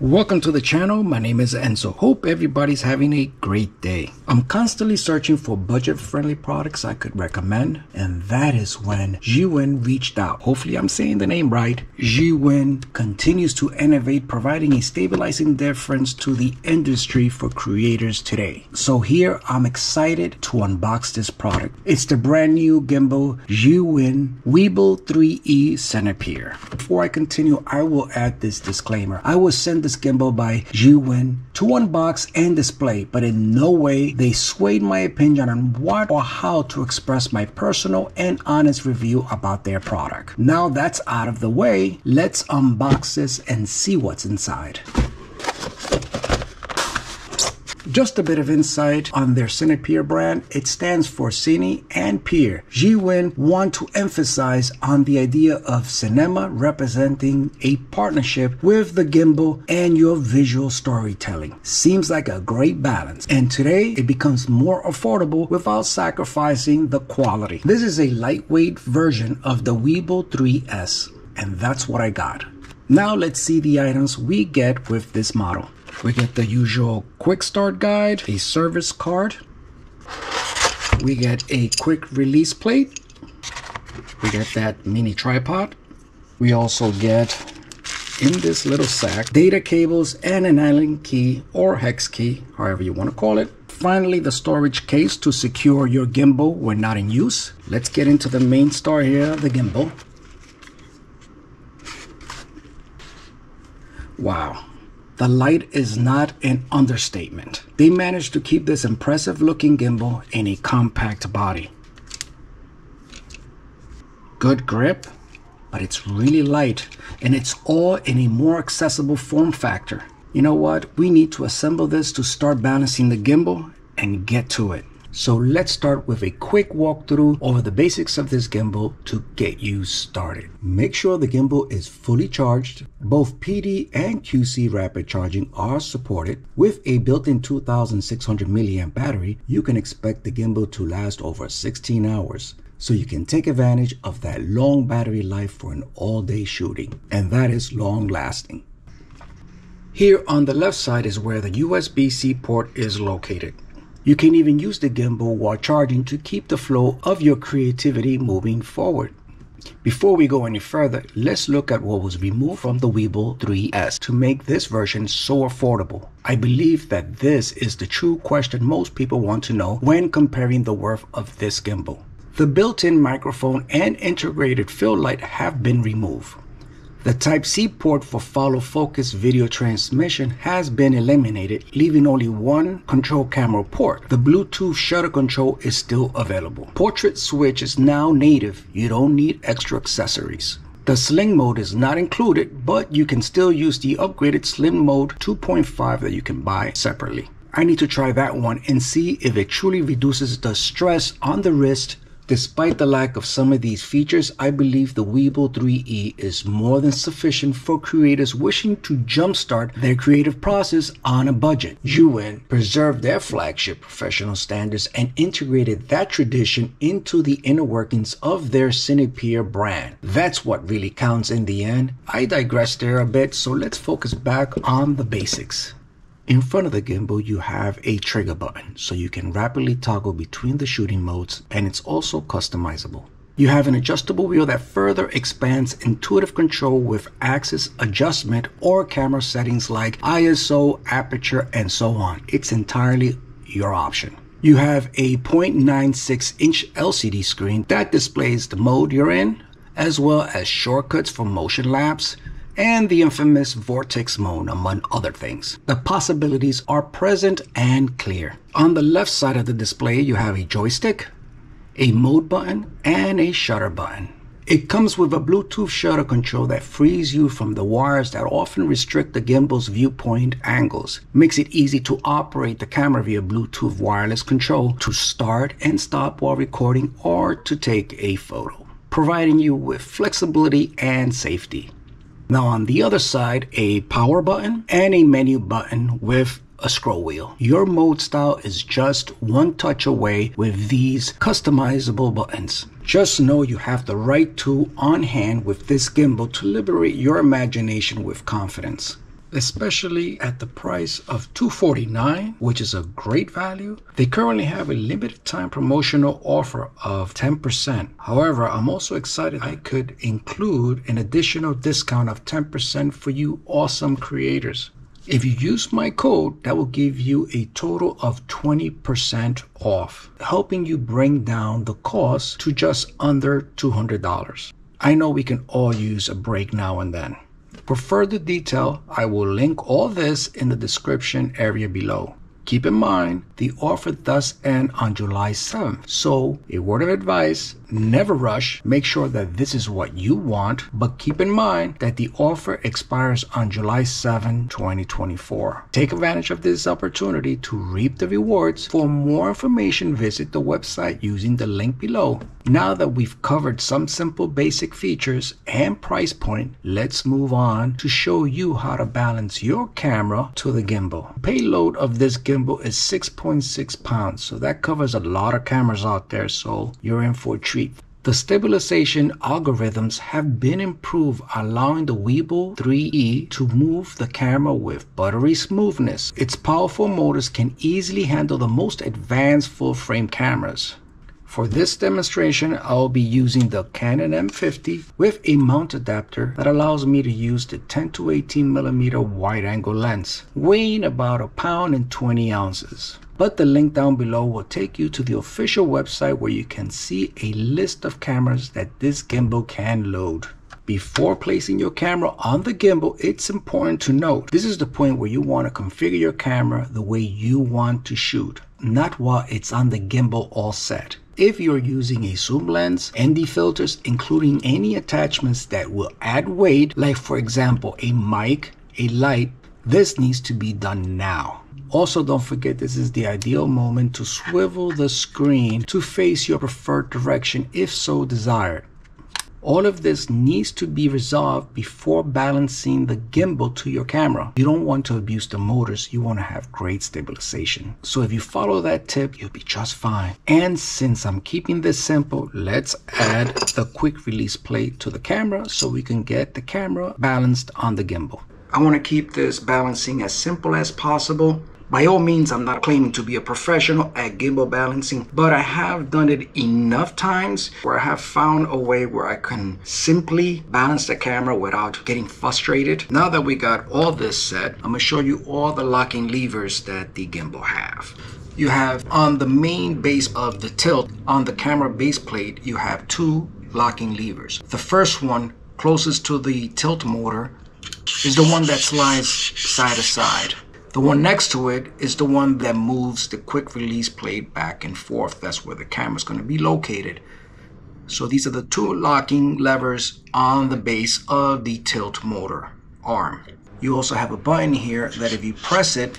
Welcome to the channel. My name is Enzo. Hope everybody's having a great day. I'm constantly searching for budget-friendly products I could recommend, and that is when ZHIYUN reached out. Hopefully I'm saying the name right. ZHIYUN continues to innovate, providing a stabilizing difference to the industry for creators today. So here I'm excited to unbox this product. It's the brand new Gimbal ZHIYUN Weebill 3E Cinepeer. Before I continue, I will add this disclaimer. I was sent this gimbal by ZHIYUN to unbox and display, but in no way they swayed my opinion on what or how to express my personal and honest review about their product. Now that's out of the way, let's unbox this and see what's inside. Just a bit of insight on their Cinepeer brand. It stands for Cine and Peer. ZHIYUN want to emphasize on the idea of cinema representing a partnership with the gimbal and your visual storytelling. Seems like a great balance. And today it becomes more affordable without sacrificing the quality. This is a lightweight version of the Weebill 3S, and that's what I got. Now let's see the items we get with this model. We get the usual quick start guide, a service card. We get a quick release plate. We get that mini tripod. We also get, in this little sack, data cables and an Allen key or hex key, however you want to call it. Finally, the storage case to secure your gimbal when not in use. Let's get into the main star here, the gimbal. Wow. The light is not an understatement. They managed to keep this impressive looking gimbal in a compact body. Good grip, but it's really light, and it's all in a more accessible form factor. You know what? We need to assemble this to start balancing the gimbal and get to it. So let's start with a quick walkthrough over the basics of this gimbal to get you started. Make sure the gimbal is fully charged. Both PD and QC rapid charging are supported. With a built-in 2600 milliamp battery, you can expect the gimbal to last over 16 hours. So you can take advantage of that long battery life for an all-day shooting. And that is long lasting. Here on the left side is where the USB-C port is located. You can even use the gimbal while charging to keep the flow of your creativity moving forward. Before we go any further, let's look at what was removed from the Weebill 3S to make this version so affordable. I believe that this is the true question most people want to know when comparing the worth of this gimbal. The built-in microphone and integrated fill light have been removed. The Type-C port for follow focus video transmission has been eliminated, leaving only one control camera port. The Bluetooth shutter control is still available. Portrait switch is now native. You don't need extra accessories. The sling mode is not included, but you can still use the upgraded slim mode 2.5 that you can buy separately. I need to try that one and see if it truly reduces the stress on the wrist. Despite the lack of some of these features, I believe the Weebill 3E is more than sufficient for creators wishing to jumpstart their creative process on a budget. ZHIYUN preserved their flagship professional standards and integrated that tradition into the inner workings of their Cinepeer brand. That's what really counts in the end. I digress there a bit, so let's focus back on the basics. In front of the gimbal, you have a trigger button, so you can rapidly toggle between the shooting modes, and it's also customizable. You have an adjustable wheel that further expands intuitive control with axis adjustment or camera settings like ISO, aperture, and so on. It's entirely your option. You have a 0.96-inch LCD screen that displays the mode you're in, as well as shortcuts for motion lapse, and the infamous vortex mode, among other things. The possibilities are present and clear. On the left side of the display, you have a joystick, a mode button, and a shutter button. It comes with a Bluetooth shutter control that frees you from the wires that often restrict the gimbal's viewpoint angles. Makes it easy to operate the camera via Bluetooth wireless control to start and stop while recording or to take a photo, providing you with flexibility and safety. Now on the other side, a power button and a menu button with a scroll wheel. Your mode style is just one touch away with these customizable buttons. Just know you have the right tool on hand with this gimbal to liberate your imagination with confidence. especially at the price of $249, which is a great value. They currently have a limited time promotional offer of 10%. However, I'm also excited I could include an additional discount of 10% for you awesome creators. If you use my code, that will give you a total of 20% off, helping you bring down the cost to just under $200. I know we can all use a break now and then. For further detail, I will link all this in the description area below. Keep in mind, the offer does end on July 7th. So, a word of advice, never rush. Make sure that this is what you want, but keep in mind that the offer expires on July 7, 2024. Take advantage of this opportunity to reap the rewards. For more information, visit the website using the link below. Now that we've covered some simple basic features and price point, let's move on to show you how to balance your camera to the gimbal. The payload of this gimbal is 6.6 pounds, so that covers a lot of cameras out there, so you're in for a treat. The stabilization algorithms have been improved, allowing the Weebill 3E to move the camera with buttery smoothness. Its powerful motors can easily handle the most advanced full-frame cameras. For this demonstration, I'll be using the Canon M50 with a mount adapter that allows me to use the 10 to 18mm wide-angle lens, weighing about 1 pound and 20 ounces. But the link down below will take you to the official website where you can see a list of cameras that this gimbal can load. Before placing your camera on the gimbal, it's important to note this is the point where you want to configure your camera the way you want to shoot, not while it's on the gimbal all set. If you're using a zoom lens, ND filters, including any attachments that will add weight, like for example a mic, a light, this needs to be done now. Also, don't forget this is the ideal moment to swivel the screen to face your preferred direction if so desired. All of this needs to be resolved before balancing the gimbal to your camera. You don't want to abuse the motors, you want to have great stabilization. So if you follow that tip, you'll be just fine. And since I'm keeping this simple, let's add the quick release plate to the camera so we can get the camera balanced on the gimbal. I want to keep this balancing as simple as possible. By all means, I'm not claiming to be a professional at gimbal balancing, but I have done it enough times where I have found a way where I can simply balance the camera without getting frustrated. Now that we got all this set, I'm gonna show you all the locking levers that the gimbal have. You have on the main base of the tilt, on the camera base plate, you have 2 locking levers. The first one, closest to the tilt motor, is the one that slides side to side. The one next to it is the one that moves the quick release plate back and forth. That's where the camera is going to be located. So these are the 2 locking levers on the base of the tilt motor arm. You also have a button here that if you press it,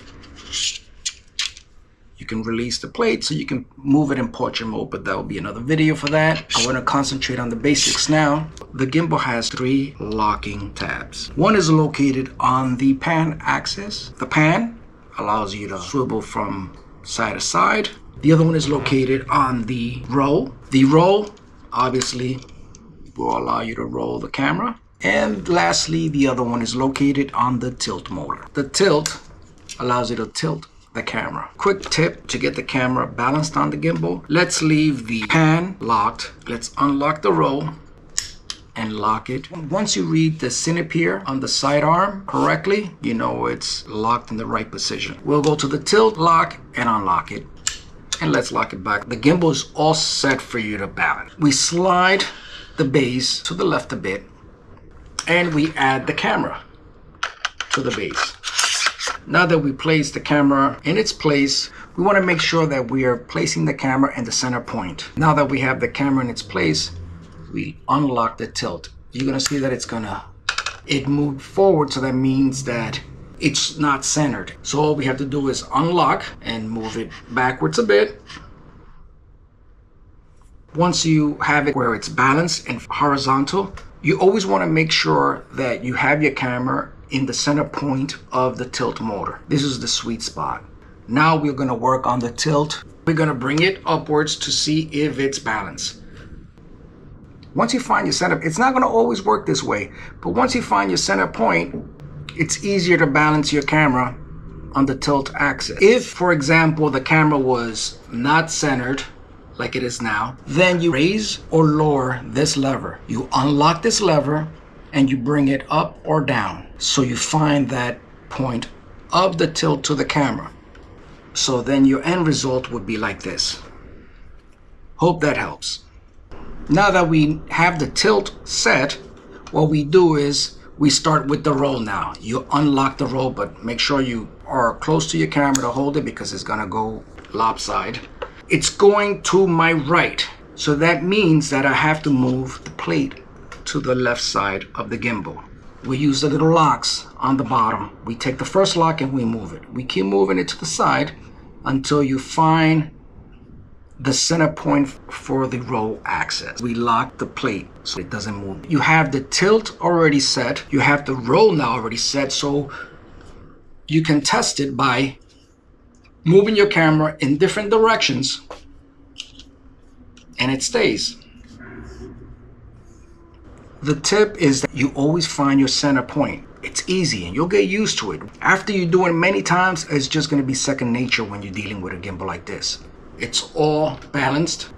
you can release the plate so you can move it in portrait mode, but that will be another video for that. I want to concentrate on the basics now. The gimbal has 3 locking tabs. One is located on the pan axis. The pan allows you to swivel from side to side. The other one is located on the roll. The roll obviously will allow you to roll the camera. And lastly, the other one is located on the tilt motor. The tilt allows you to tilt the camera. Quick tip to get the camera balanced on the gimbal. Let's leave the pan locked. Let's unlock the roll and lock it. Once you read the Cinepeer on the sidearm correctly, you know it's locked in the right position. We'll go to the tilt, lock, and unlock it. And let's lock it back. The gimbal is all set for you to balance. We slide the base to the left a bit, and we add the camera to the base. Now that we place the camera in its place, we want to make sure that we are placing the camera in the center point. Now that we have the camera in its place, we unlock the tilt. You're going to see that it moved forward, so that means that it's not centered. So all we have to do is unlock and move it backwards a bit. Once you have it where it's balanced and horizontal, you always want to make sure that you have your camera in the center point of the tilt motor. This is the sweet spot. Now we're going to work on the tilt. We're going to bring it upwards to see if it's balanced. Once you find your center, it's not going to always work this way, but once you find your center point, it's easier to balance your camera on the tilt axis. If, for example, the camera was not centered like it is now, then you raise or lower this lever. You unlock this lever and you bring it up or down. So you find that point of the tilt to the camera. So then your end result would be like this. Hope that helps. Now that we have the tilt set, what we do is we start with the roll now. You unlock the roll, but make sure you are close to your camera to hold it because it's gonna go lopsided. It's going to my right. So that means that I have to move the plate to the left side of the gimbal. We use the little locks on the bottom. We take the first lock and we move it. We keep moving it to the side until you find the center point for the roll axis. We lock the plate so it doesn't move. You have the tilt already set. You have the roll now already set, so you can test it by moving your camera in different directions and it stays. The tip is that you always find your center point. It's easy and you'll get used to it. After you do it many times, it's just going to be second nature when you're dealing with a gimbal like this. It's all balanced.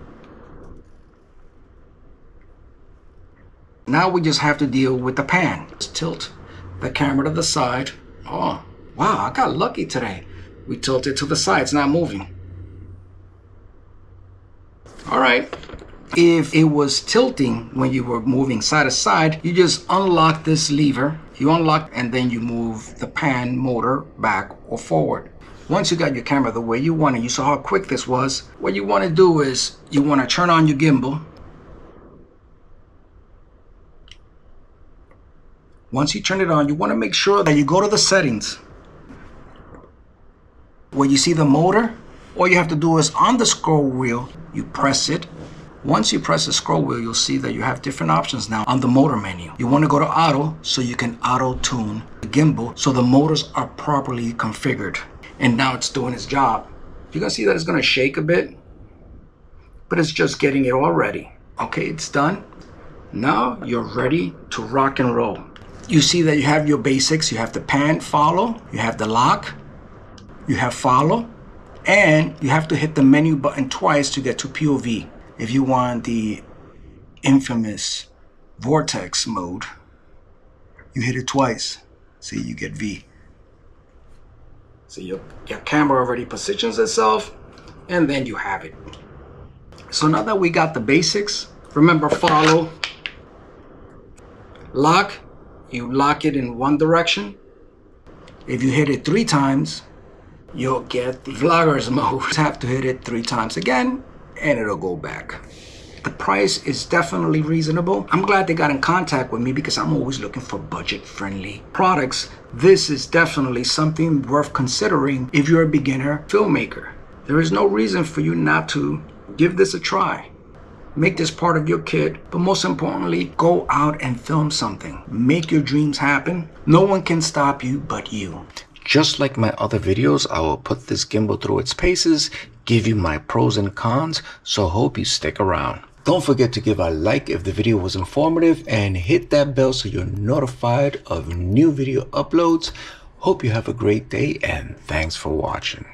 Now we just have to deal with the pan. Just tilt the camera to the side. Oh, wow, I got lucky today. We tilt it to the side, it's not moving. All right, if it was tilting when you were moving side to side, you just unlock this lever. You unlock and then you move the pan motor back or forward. Once you got your camera the way you want it, you saw how quick this was, what you want to do is you want to turn on your gimbal. Once you turn it on, you want to make sure that you go to the settings. Where you see the motor, all you have to do is on the scroll wheel, you press it. Once you press the scroll wheel, you'll see that you have different options now on the motor menu. You want to go to auto so you can auto tune the gimbal so the motors are properly configured. And now it's doing its job. You're gonna see that it's gonna shake a bit, but it's just getting it all ready. Okay, it's done. Now you're ready to rock and roll. You see that you have your basics. You have the pan, follow, you have the lock, you have follow, and you have to hit the menu button twice to get to POV. If you want the infamous vortex mode, you hit it twice. See, you get V. So your camera already positions itself, and then you have it. So now that we got the basics, remember follow, lock, you lock it in one direction. If you hit it 3 times, you'll get the vlogger's mode. You have to hit it 3 times again, and it'll go back. The price is definitely reasonable. I'm glad they got in contact with me because I'm always looking for budget-friendly products. This is definitely something worth considering if you're a beginner filmmaker. There is no reason for you not to give this a try. Make this part of your kit, but most importantly, go out and film something. Make your dreams happen. No one can stop you but you. Just like my other videos, I will put this gimbal through its paces, give you my pros and cons, so hope you stick around. Don't forget to give a like if the video was informative and hit that bell so you're notified of new video uploads. Hope you have a great day and thanks for watching.